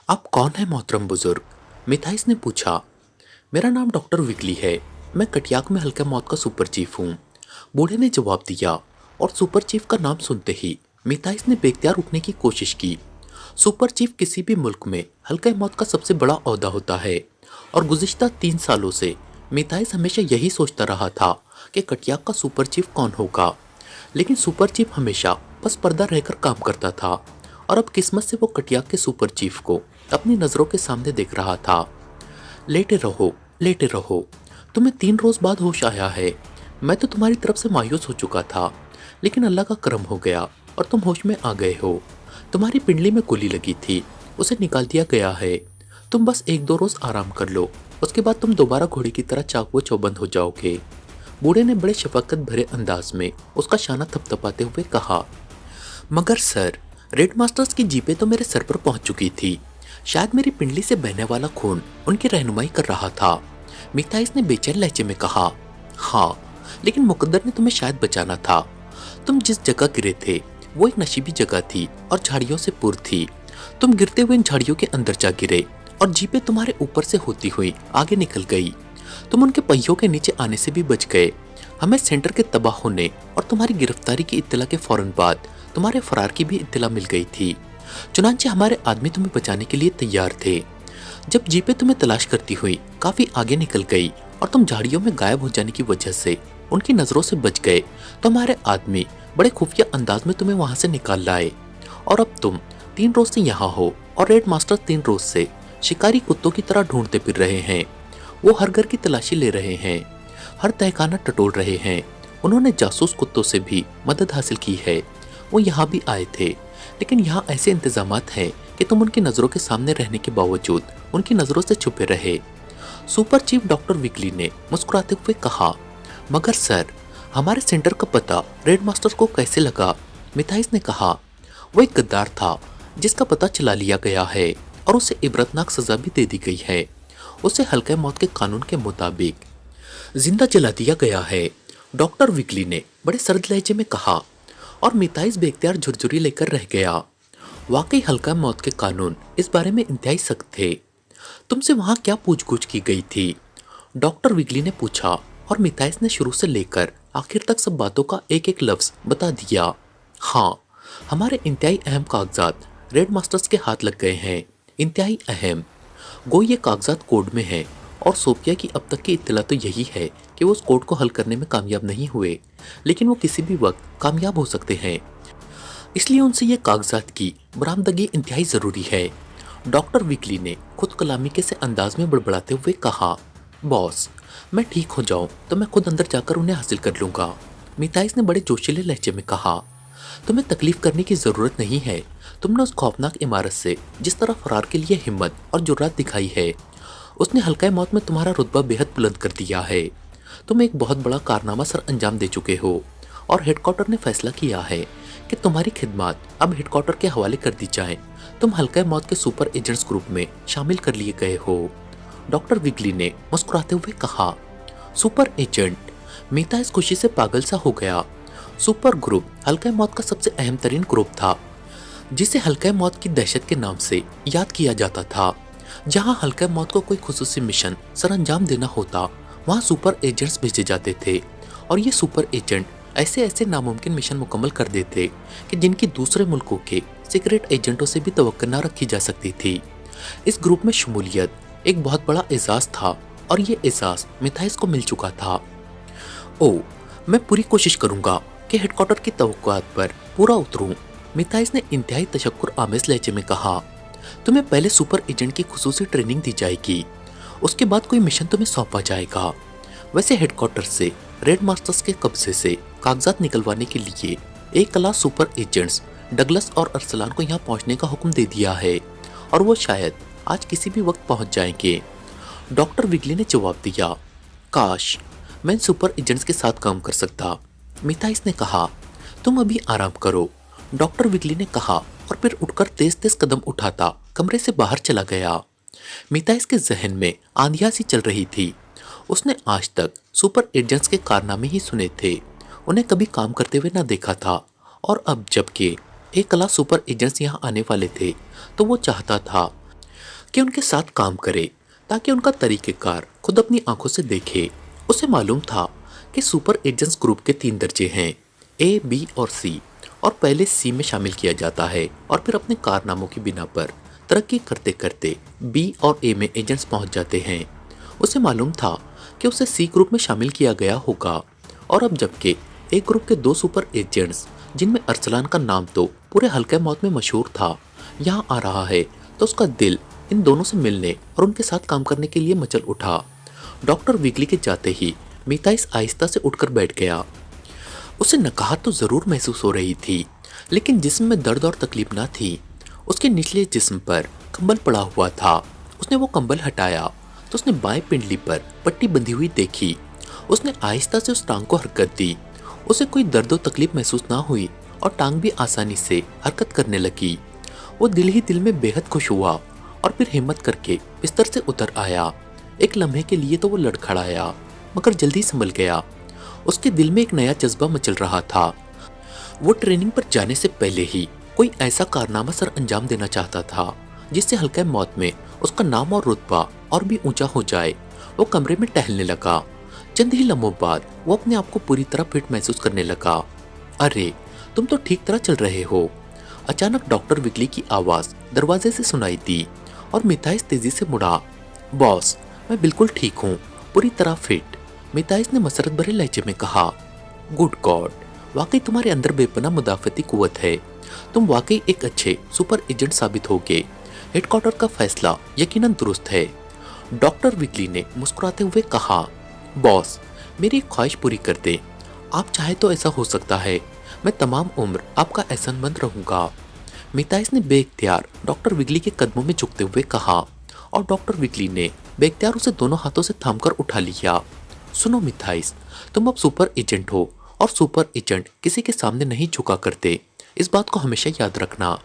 आप कौन है मोहतरम बुजुर्ग? मिथाइस ने पूछा। मेरा नाम डॉक्टर विकली है। मैं कटियाक में हल्का मौत का सुपर चीफ हूँ। बूढ़े ने जवाब दिया और सुपर चीफ का नाम सुनते ही मिथाइस ने बेख्तियार उठने की कोशिश की। सुपर चीफ किसी भी मुल्क में हल्का मौत का सबसे बड़ा ओहदा होता है और गुज़िश्ता 3 सालों से मिथाइस हमेशा यही सोचता रहा था कि कटियाक का सुपर चीफ कौन होगा। लेकिन सुपर चीफ हमेशा बस पर्दा रहकर काम करता था और अब किस्मत से वो कटियाक के सुपर चीफ को अपनी नज़रों के सामने देख रहा था। लेटे रहो, तुम्हें 3 रोज बाद होश आया है। मैं तो तुम्हारी तरफ से मायूस हो चुका था, लेकिन अल्लाह का करम हो गया और तुम होश में आ गए हो। तुम्हारी पिंडली में गोली लगी थी, उसे निकाल दिया गया है। तुम बस 1-2 रोज आराम कर लो, उसके बाद तुम दोबारा घोड़े की तरह चाक व चौबंद हो जाओगे। बूढ़े ने बड़े शफकत भरे अंदाज में उसका शाना थपथपाते हुए कहा। मगर सर, रेड मास्टर्स की जीपें तो मेरे सर पर पहुंच चुकी थी। शायद मेरी पिंडली से बहने वाला खून उनकी रहनुमाई कर रहा था। मिथाइस ने बेचैन लहजे में कहा। हाँ, लेकिन मुकद्दर ने तुम्हें शायद बचाना था। तुम जिस जगह गिरे थे वो एक नशीबी जगह थी और झाड़ियों से पुर थी। तुम गिरते हुए इन झाड़ियों के अंदर जा गिरे और जीपें तुम्हारे ऊपर से होती हुई आगे निकल गई। तुम उनके पहियों के नीचे आने से भी बच गए। हमें सेंटर के तबाह होने और तुम्हारी गिरफ्तारी की इत्तला के फौरन बाद तुम्हारे फरार की भी इत्तला मिल गई थी। चुनांचे हमारे आदमी तुम्हें बचाने के लिए तैयार थे। जब जीपें तुम्हें तलाश करती हुई काफी आगे निकल गई और तुम झाड़ियों में गायब हो जाने की वजह से उनकी नजरों से बच गए, तो हमारे आदमी बड़े खुफिया अंदाज में तुम्हें वहां से निकाल लाए। और अब तुम 3 रोज से यहाँ हो और रेड मास्टर 3 रोज से शिकारी कुत्तों की तरह ढूंढते फिर रहे हैं। वो हर घर की तलाशी ले रहे हैं, हर तहखाना टटोल रहे हैं। उन्होंने जासूस कुत्तों से भी मदद हासिल की है। वो यहाँ भी आए थे, लेकिन यहाँ ऐसे इंतजामात हैं कि तुम उनकी नज़रों के सामने रहने के बावजूद उनकी नज़रों से छुपे रहे। सुपर चीफ डॉक्टर विकली ने मुस्कुराते हुए कहा। मगर सर, हमारे सेंटर का पता रेड मास्टर को कैसे लगा? मिथाइस ने कहा। वो एक गद्दार था जिसका पता चला लिया गया है और उसे इबरतनाक सजा भी दे दी गई है। उसे हल्के मौत के कानून के मुताबिक जिंदा जला दिया गया है, डॉक्टर विकली ने बड़े सर्द लहजे में कहा। और मिथाइस बेख्तियार झुरझुरी लेकर रह गया। वाकई हल्का मौत के कानून इस बारे में इंतहाई सख्त थे। तुमसे वहां क्या पूछगुछ की गई थी? डॉक्टर विगली ने पूछा और मिथाइस ने शुरू से लेकर आखिर तक सब बातों का एक एक लफ्ज बता दिया। हाँ, हमारे इंतहाई अहम कागजात रेड मास्टर्स के हाथ लग गए हैं। इंतहाई अहम। गो ये कागजात कोर्ट में हैं और सोफिया की अब तक की इत्तला तो यही है कि वो उस कोर्ट को हल करने में कामयाब नहीं हुए, लेकिन वो किसी भी वक्त कामयाब हो सकते हैं। इसलिए उनसे ये कागजात की बरामदगी इंतहाई ज़रूरी है। डॉक्टर विकली ने खुद कलामी के से अंदाज में बड़बड़ाते हुए कहा। बॉस, मैं ठीक हो जाऊं तो मैं खुद अंदर जाकर उन्हें हासिल कर लूँगा। मिथाइस ने बड़े जोशीले लहजे में कहा। तुम्हें तकलीफ करने की ज़रूरत नहीं है। तुमने उस खौफनाक इमारत से जिस तरह फरार के लिए हिम्मत और जुर्रात दिखाई है, उसने हल्का मौत में तुम्हारा रुतबा बेहद बुलंद कर दिया है। तुम एक बहुत बड़ा कारनामा सर अंजाम दे चुके हो और हेडक्वार्टर ने फैसला किया है कि तुम्हारी खिदमत अब हेडक्वार्टर के हवाले कर दी जाए। तुम हल्का मौत के सुपर एजेंट्स ग्रुप में शामिल कर लिए गए हो। डॉक्टर विगली ने मुस्कुराते हुए कहा। Super agent? मीता इस खुशी से पागल सा हो गया। सुपर ग्रुप हल्का मौत का सबसे अहम तरीन ग्रुप था, जिसे हल्का मौत की दहशत के नाम से याद किया जाता था। जहां हल्का मौत को कोई खुसूसी मिशन सर अंजाम देना होता, वहां सुपर एजेंट्स भेजे जाते थे और ये सुपर एजेंट ऐसे ऐसे नामुमकिन मिशन मुकम्मल कर देते कि जिनकी दूसरे मुल्कों के सीक्रेट एजेंटों से भी तवक्को न रखी जा सकती थी। इस ग्रुप में शमूलियत एक बहुत बड़ा एजाज था और ये एजाज मिथाइस को मिल चुका था। ओ, मैं पूरी कोशिश करूंगा कि हेडक्वार्टर की तवक्कुआत पर पूरा उतरूं, मिथाइस ने इंतहाई तशक्कुर आमेज लहजे में कहा। तुम्हें पहले सुपर एजेंट की खुसूसी ट्रेनिंग दी जाएगी, उसके बाद कोई मिशन तुम्हें सौंपा जाएगा। वैसे हेडक्वार्टर से रेड मास्टर्स के कब्जे से कागजात निकलवाने के लिए एक क्लास सुपर एजेंट्स डगलस और अरसलान को यहाँ पहुँचने का हुक्म दे दिया है और वो शायद आज किसी भी वक्त पहुँच जाएंगे। डॉक्टर विगली ने जवाब दिया। काश मैं इन सुपर एजेंट्स के साथ काम कर सकता, मिथाइस ने कहा। तुम अभी आराम करो, डॉक्टर विगली ने कहा और फिर उठकर तेज तेज कदम उठाता कमरे से बाहर चला गया। मिथाइस के जहन में आंधियां सी चल रही थी। उसने आज तक सुपर एजेंट्स के कारनामे ही सुने थे, उन्हें कभी काम करते हुए ना देखा था। और अब जबकि एक क्लास सुपर एजेंट्स यहाँ आने वाले थे, तो वो चाहता था कि उनके साथ काम करे ताकि उनका तरीक़ेकार खुद अपनी आंखों से देखे। उसे मालूम था कि सुपर एजेंट्स ग्रुप के 3 दर्जे हैं, ए, बी और सी, और पहले सी में शामिल किया जाता है और फिर अपने कारनामों की बिना पर तरक्की करते करते बी और ए में एजेंट्स पहुंच जाते हैं। उसे मालूम था कि उसे सी ग्रुप में शामिल किया गया होगा, और अब जबकि ए ग्रुप के 2 सुपर एजेंट्स जिनमें अरसलान का नाम तो पूरे हल्के मौत में मशहूर था यहाँ आ रहा है, तो उसका दिल इन दोनों से मिलने और उनके साथ काम करने के लिए मचल उठा। डॉक्टर वीकली के जाते ही मिताइस आहिस्ता से उठकर बैठ गया। उसे नकाहत तो जरूर महसूस हो रही थी, लेकिन जिस्म में दर्द और तकलीफ ना थी। उसके निचले जिस्म पर कंबल पड़ा हुआ था। उसने वो कंबल हटाया तो उसने बाएं पिंडली पर पट्टी बंधी हुई देखी। उसने आहिस्ता से उस टांग को हरकत दी। उसे कोई दर्द और तकलीफ महसूस ना हुई और टांग भी आसानी से हरकत करने लगी। वो दिल ही दिल में बेहद खुश हुआ और फिर हिम्मत करके बिस्तर से उतर आया। एक लम्हे के लिए तो वो लड़खड़ाया, मगर जल्दी संभल गया। उसके दिल में एक नया जज्बा मचल रहा था। वो ट्रेनिंग पर जाने से पहले ही कोई ऐसा कारनामा सर अंजाम देना चाहता था जिससे हल्के मौत में उसका नाम और रुतबा और भी ऊंचा हो जाए। वो कमरे में टहलने लगा। चंद ही लम्हों बाद वो अपने आप को पूरी तरह फिट महसूस करने लगा। अरे, तुम तो ठीक तरह चल रहे हो। अचानक डॉक्टर विकली की आवाज दरवाजे से सुनाई दी और मिताइस तेजी से मुड़ा। बॉस, मैं बिल्कुल ठीक हूँ, पूरी तरह फिट, मिताइस ने मसरत भरे लहजे में कहा। गुड गॉड, वाकई तुम्हारे अंदर बेपनाह मुदाफती कुव्वत है। तुम वाकई एक अच्छे सुपर एजेंट साबित होगे। हेडक्वार्टर का फैसला यकीनन दुरुस्त है, डॉक्टर विकली ने मुस्कुराते हुए कहा। बॉस, मेरी एक ख्वाहिश पूरी कर दे। आप चाहे तो ऐसा हो सकता है, मैं तमाम उम्र आपका एहसानमंद रहूंगा। मिताइस ने बेइख्तियार डॉक्टर विकली के कदमों में झुकते हुए कहा, और डॉक्टर विकली ने बेइख्तियार उसे दोनों हाथों से थामकर उठा लिया। सुनो मिताइस, तुम अब सुपर एजेंट हो और सुपर एजेंट किसी के सामने नहीं झुका करते, इस बात को हमेशा याद रखना।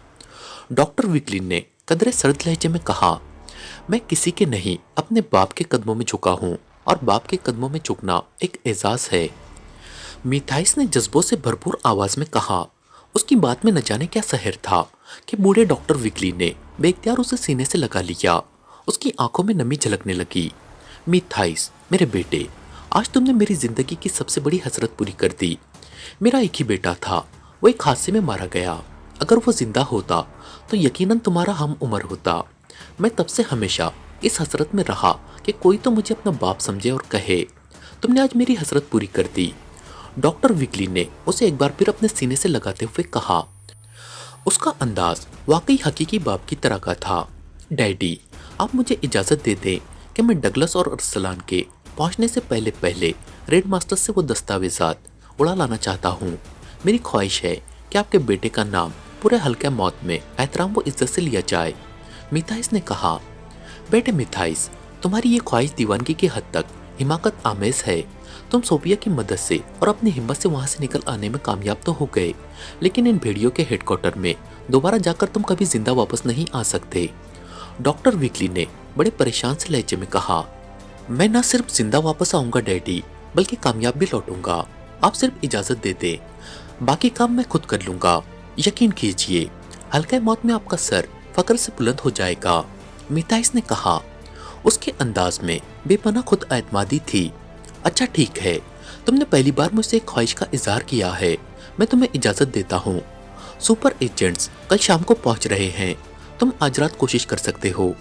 डॉक्टर विकली ने कदरे सर्द लहजे में कहा। मैं किसी के नहीं, अपने बाप के कदमों में झुका हूँ, और बाप के कदमों में झुकना एक एजाज है, मिताइस ने जज्बों से भरपूर आवाज में कहा। उसकी बात में न जाने क्या सहर था कि बूढ़े डॉक्टर विकली ने बेइख्तियार उसे सीने से लगा लिया। उसकी आंखों में नमी झलकने लगी। मिताइस, मेरे बेटे, आज तुमने मेरी जिंदगी की सबसे बड़ी हसरत पूरी कर दी। मेरा एक ही बेटा था, वो एक हादसे में मारा गया। अगर वो जिंदा होता तो यकीनन तुम्हारा हम उम्र होता। मैं तब से हमेशा इस हसरत में रहा कि कोई तो मुझे अपना बाप समझे और कहे। तुमने आज मेरी हसरत पूरी कर दी। डॉक्टर विकली ने उसे एक बार फिर अपने सीने से लगाते हुए कहा। उसका अंदाज वाकई हकीकी बाप की तरह का था। डैडी, आप मुझे इजाज़त दे दें कि मैं डगलस और अरसलान के पहुंचने से पहले पहले रेड मास्टर से वो दस्तावेजात उड़ा लाना चाहता हूँ। मेरी ख्वाहिश है कि आपके बेटे का नाम पूरे हल्के मौत में एहतराम व इज्जत से लिया जाए। मिताइस ने कहा। बेटे मिताइस, तुम्हारी ये ख्वाहिश दीवानगी की हद तक हिमाकत आमेज है। तुम सोफिया की मदद से और अपनी हिम्मत से वहां से निकल आने में कामयाब तो हो गए, लेकिन इन भेड़ियों के हेडक्वार्टर में दोबारा जाकर तुम कभी जिंदा वापस नहीं आ सकते। डॉक्टर विकली ने बड़े परेशान से लहजे में कहा। मैं न सिर्फ जिंदा वापस आऊंगा डैडी, बल्कि कामयाब भी लौटूंगा। आप सिर्फ इजाजत दे दे, बाकी काम मैं खुद कर लूंगा। यकीन कीजिए, हल्के मौत में आपका सर फक्र से बुलंद हो जाएगा, मिताइस ने कहा। उसके अंदाज में बेपनाह खुद एतमादी थी। अच्छा ठीक है, तुमने पहली बार मुझसे एक ख्वाहिश का इजहार किया है, मैं तुम्हें इजाजत देता हूँ। सुपर एजेंट्स कल शाम को पहुंच रहे हैं, तुम आज रात कोशिश कर सकते हो,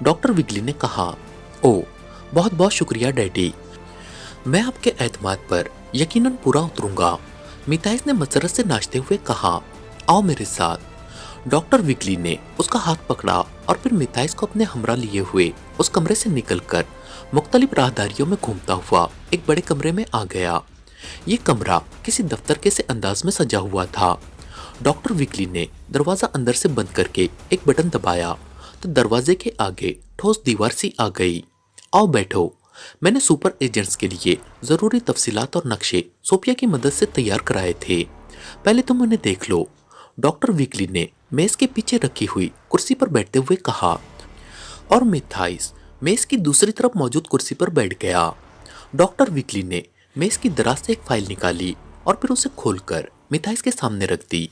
डॉक्टर विकली ने कहा। ओ, बहुत बहुत शुक्रिया डैडी, मैं आपके एतमाद पर यकीनन पूरा उतरूंगा, मिताइस ने मसरत से नाचते हुए कहा। आओ मेरे साथ। डॉक्टर विकली ने उसका हाथ पकड़ा और फिर मिताइस को अपने हमरा लिए हुए उस कमरे से निकलकर मुख्तलिफ राहदारियों में घूमता हुआ एक बड़े कमरे में आ गया। ये कमरा किसी दफ्तर के से अंदाज में सजा हुआ था। डॉक्टर विकली ने दरवाजा अंदर से बंद करके एक बटन दबाया तो दरवाजे के आगे ठोस दीवार सी आ गई। आओ बैठो, मैंने सुपर एजेंट्स के लिए जरूरी तफसीलात और नक्शे सोफिया की मदद से तैयार कराए थे, पहले तुम उन्हें देख लो, डॉक्टर विकली ने मेज के पीछे रखी हुई कुर्सी पर बैठते हुए कहा। और मिताइस मेज की दूसरी तरफ मौजूद कुर्सी पर बैठ गया। डॉक्टर विकली ने मेज की दराज से एक फाइल निकाली और फिर उसे खोलकर मिताइस के सामने रख दी।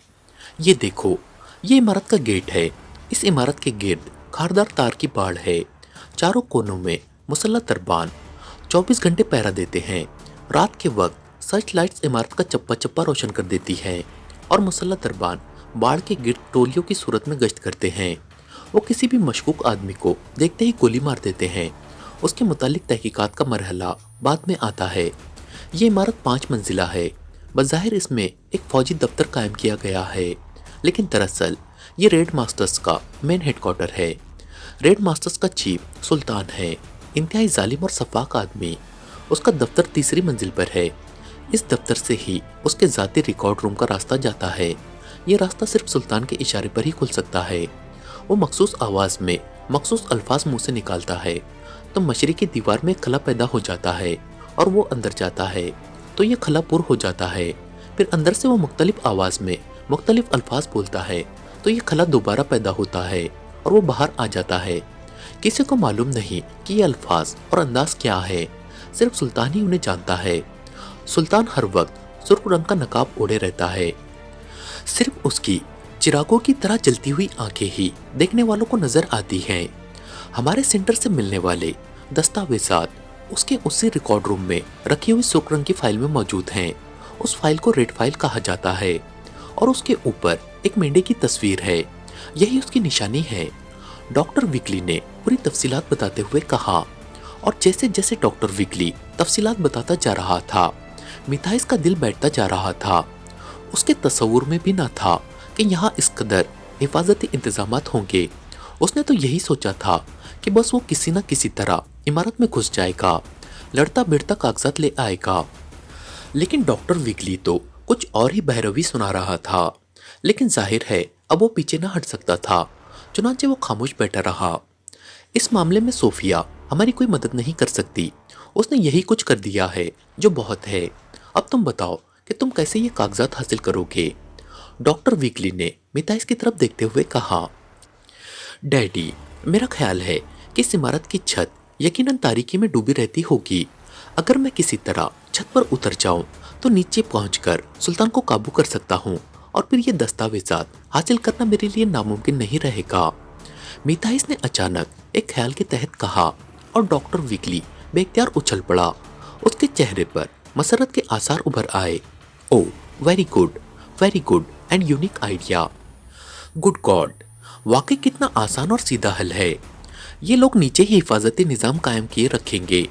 ये देखो, ये इमारत का गेट है। इस इमारत के गिर्द खारदार तार की बाड़ है। चारों कोनों में मुसल्लह दरबान 24 घंटे पहरा देते हैं। रात के वक्त सर्च लाइट्स इमारत का चप्पा चप्पा रोशन कर देती है और मुसल्लह दरबान बाढ़ के गिर्द टोलियों की सूरत में गश्त करते हैं। वो किसी भी मशकूक आदमी को देखते ही गोली मार देते हैं। उसके मुतालिक तहकीकात का मरहला बाद में आता है। ये इमारत 5 मंजिला है। बज़ाहिर इसमें एक फौजी दफ्तर कायम किया गया है, लेकिन दरअसल ये रेड मास्टर्स का मेन हेडक्वार्टर है। रेड मास्टर्स का चीफ सुल्तान है, इंतहाई जालिम और सफाक आदमी। उसका दफ्तर तीसरी मंजिल पर है। इस दफ्तर से ही उसके ज़ाती रिकॉर्ड रूम का रास्ता जाता है। ये रास्ता सिर्फ सुल्तान के इशारे पर ही खुल सकता है। वो मखसूस आवाज़ में मखसूस अल्फाज मुंह से निकालता है तो मशरिकी दीवार में खला पैदा हो जाता है और वो अंदर जाता है तो ये खला पुर हो जाता है। फिर अंदर से वो मुख्तलिफ आवाज़ में मुख्तलिफ अल्फाज बोलता है तो ये खला दोबारा पैदा होता है और वो बाहर आ जाता है। किसी को मालूम नहीं कि ये अल्फाज और अंदाज क्या है, सिर्फ सुल्तान ही उन्हें जानता है। सुल्तान हर वक्त सुर्ख रंग का नकाब ओढ़े रहता है। सिर्फ उसकी चिरागों की तरह जलती हुई आंखें ही देखने वालों को नजर आती हैं। हमारे सेंटर से मिलने वाले दस्तावेजात उसके उसी रिकॉर्ड रूम में रखी हुई सुर्ख रंग की फाइल में मौजूद हैं। उस फाइल को रेड फाइल कहा जाता है और उसके ऊपर एक मेंढे की तस्वीर है। यही उसकी निशानी है। डॉक्टर विकली ने पूरी तफसीलात बताते हुए कहा और जैसे जैसे डॉक्टर विकली तफसीलात बताता जा रहा था, मिथाइस का दिल बैठता जा रहा था। उसके तस्वुर में भी ना था कि यहाँ इस कदर हिफाजती इंतजामात होंगे। उसने तो यही सोचा था कि बस वो किसी न किसी तरह इमारत में घुस जाएगा, लड़ता भिड़ता कागजात ले आएगा। लेकिन डॉक्टर विकली तो कुछ और ही बहरवी सुना रहा था। लेकिन जाहिर है अब वो पीछे ना हट सकता था, चुनांचे वो खामोश बैठा रहा। इस मामले में सोफिया हमारी कोई मदद नहीं कर सकती। उसने यही कुछ कर दिया है जो बहुत है। अब तुम बताओ कि तुम कैसे ये कागजात हासिल करोगे। डॉक्टर विकली ने मिथाइस की तरफ देखते हुए कहा, डैडी, मेरा ख्याल है कि इस इमारत की छत यकीनन तारीकी में डूबी रहती होगी। अगर मैं किसी तरह छत पर उतर जाऊं तो नीचे पहुंचकर सुल्तान को काबू कर सकता हूं और फिर ये दस्तावेजात हासिल करना मेरे लिए नामुमकिन नहीं रहेगा। मिथाइस ने अचानक एक ख्याल के तहत कहा और डॉक्टर विकली बेख्तियार उछल पड़ा। उसके चेहरे पर मसरत के आसार उभर आए। Oh, very good and unique idea. Good God, वाकई कितना आसान और सीधा हल है। ये लोग नीचे ही हिफाजती निज़ाम कायम किए रखेंगे,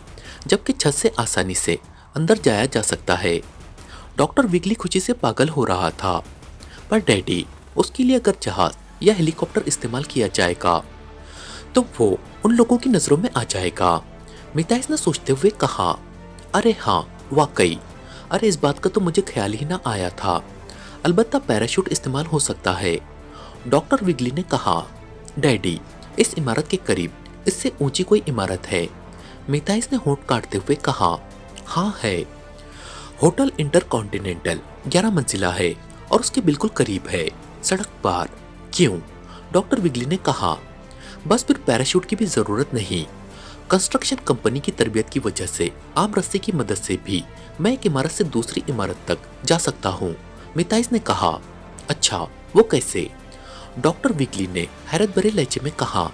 जबकि छत से आसानी से अंदर जाया जा सकता है। डॉक्टर विकली खुशी से पागल हो रहा था। पर डैडी, उसके लिए अगर जहाज या हेलीकॉप्टर इस्तेमाल किया जाएगा तो वो उन लोगों की नज़रों में आ जाएगा। मिथाइस ने सोचते हुए कहा, अरे हाँ, वाकई, अरे इस बात का तो मुझे ख्याल ही ना आया था। अलबत्ता पैराशूट इस्तेमाल हो सकता है। डॉक्टर विगली ने कहा, डैडी, इस इमारत के करीब इससे ऊंची कोई इमारत है। मिथाइस ने होंठ काटते हुए कहा, हाँ है। होटल इंटरकॉन्टिनेंटल 11 मंजिला है और उसके बिल्कुल करीब है, सड़क पार। क्यों? डॉक्टर विगली ने कहा, बस फिर पैराशूट की भी जरूरत नहीं। कंस्ट्रक्शन कंपनी की तरबियत की वजह से आम रस्ते की मदद से भी मैं एक इमारत से दूसरी इमारत तक जा सकता हूँ। मिथाइस ने कहा, अच्छा, वो कैसे? डॉक्टर विगली ने हैरत भरे लहजे में कहा,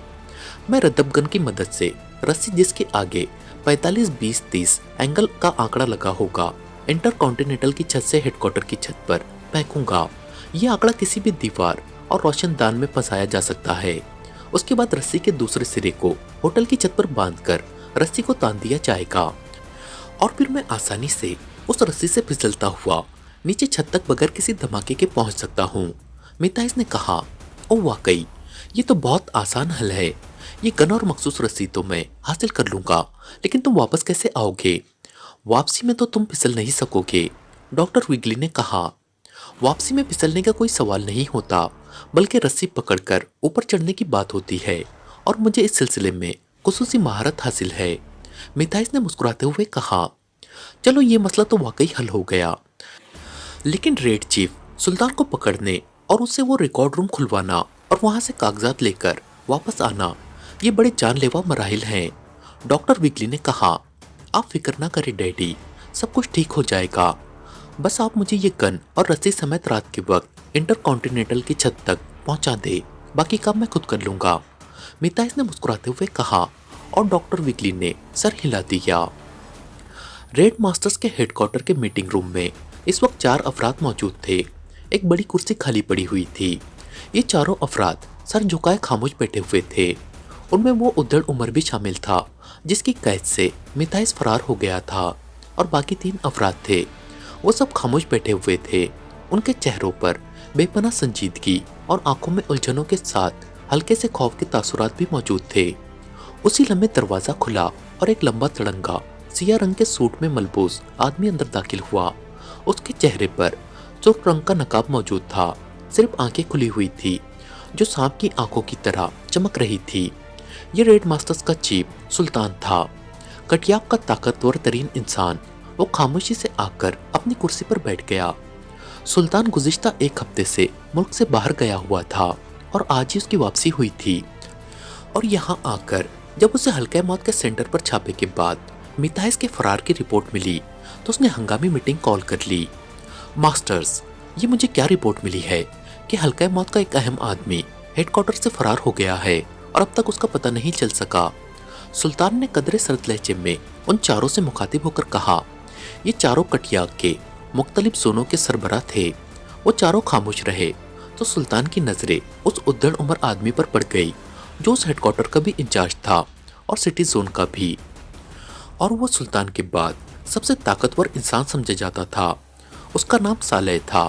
मैं रद्दबगन की मदद से रस्सी जिसके आगे 45, 20, 30 एंगल का आंकड़ा लगा होगा इंटरकॉन्टिनेंटल की छत से हेडक्वार्टर की छत पर फेंकूंगा। ये आंकड़ा किसी भी दीवार और रोशनदान में फंसाया जा सकता है। उसके बाद रस्सी के दूसरे सिरे को होटल की छत पर बांधकर रस्सी को तान दिया जाएगा और फिर मैं आसानी से उस रस्सी से फिसलता हुआ नीचे छत तक बगैर किसी धमाके के पहुंच सकता हूँ। मिथाइस ने कहा, ओ वाकई, ये तो बहुत आसान हल है। ये गन और मखसूस रस्सी तो मैं हासिल कर लूंगा, लेकिन तुम वापस कैसे आओगे? वापसी में तो तुम फिसल नहीं सकोगे। डॉक्टर विगली ने कहा, वापसी में फिसलने का कोई सवाल नहीं होता, बल्कि रस्सी पकड़कर ऊपर चढ़ने की बात होती है और मुझे इस सिलसिले में खुसूसी महारत हासिल है। मिथाइस ने मुस्कुराते हुए कहा, चलो ये मसला तो वाकई हल हो गया, लेकिन रेड चीफ सुल्तान को पकड़ने और उससे वो रिकॉर्ड रूम खुलवाना और वहां से कागजात लेकर वापस आना, ये बड़े जानलेवा मराहिल हैं। डॉक्टर विगली ने कहा, आप फिक्र ना करें डैडी, सब कुछ ठीक हो जाएगा। बस आप मुझे ये गन और रस्सी समेत रात के वक्त इंटरकॉन्टिनेंटल की छत तक पहुंचा दे, बाकी काम मैं खुद कर लूंगा। मिताइस ने मुस्कुराते हुए कहा और डॉक्टर विकली ने सर हिला दिया। रेड मास्टर्स के हेडक्वार्टर के मीटिंग रूम में इस वक्त 4 अफराद मौजूद थे। एक बड़ी कुर्सी खाली पड़ी हुई थी। ये चारों अफराद सर झुकाए खामोश बैठे हुए थे। उनमें वो उद्दड़ उमर भी शामिल था जिसकी कैद से मिताइस फरार हो गया था, और बाकी 3 अफराद थे। वो सब खामोश बैठे हुए थे। उनके चेहरों पर बेपनाह संजीदगी और आंखों में उलझनों के साथ हल्के से खौफ के तासुरात भी मौजूद थे। उसी लम्हे दरवाजा खुला और एक लंबा तड़ंगा सिया रंग के सूट में मलबूस आदमी अंदर दाखिल हुआ। उसके चेहरे पर सुर्ख रंग का नकाब मौजूद था। सिर्फ आंखें खुली हुई थी जो सांप की आंखों की तरह चमक रही थी। ये रेड मास्टर्स का चीफ सुल्तान था, कटियाब का ताकतवर तरीन इंसान। वो खामोशी से आकर अपनी कुर्सी पर बैठ गया। सुल्तान गुज़िश्ता 1 हफ्ते से मुल्क से बाहर गया हुआ था और आज ही उसकी वापसी हुई थी। और यहाँ आकर जब उसे हल्के मौत के सेंटर पर छापे के बाद मिताइस के फरार की रिपोर्ट मिली तो उसने हंगामी मीटिंग कॉल कर ली। मास्टर्स, ये मुझे क्या रिपोर्ट मिली है कि हल्के मौत का एक अहम आदमी हेडक्वार्टर से फरार हो गया है और अब तक उसका पता नहीं चल सका। सुल्तान ने कदरे सर्द लहजे में उन चारों से मुखातिब होकर कहा। ये चारों कटियाग के मुख्तलिफ जोनों के सरबराह थे। वो चारों खामोश रहे तो सुल्तान की नजरें उस उद्दड़ उमर आदमी पर पड़ गई जो उस हेडक्वार्टर का भी इंचार्ज था और सिटी जोन का भी, और वो सुल्तान के बाद सबसे ताकतवर इंसान समझा जाता था। उसका नाम सालेह था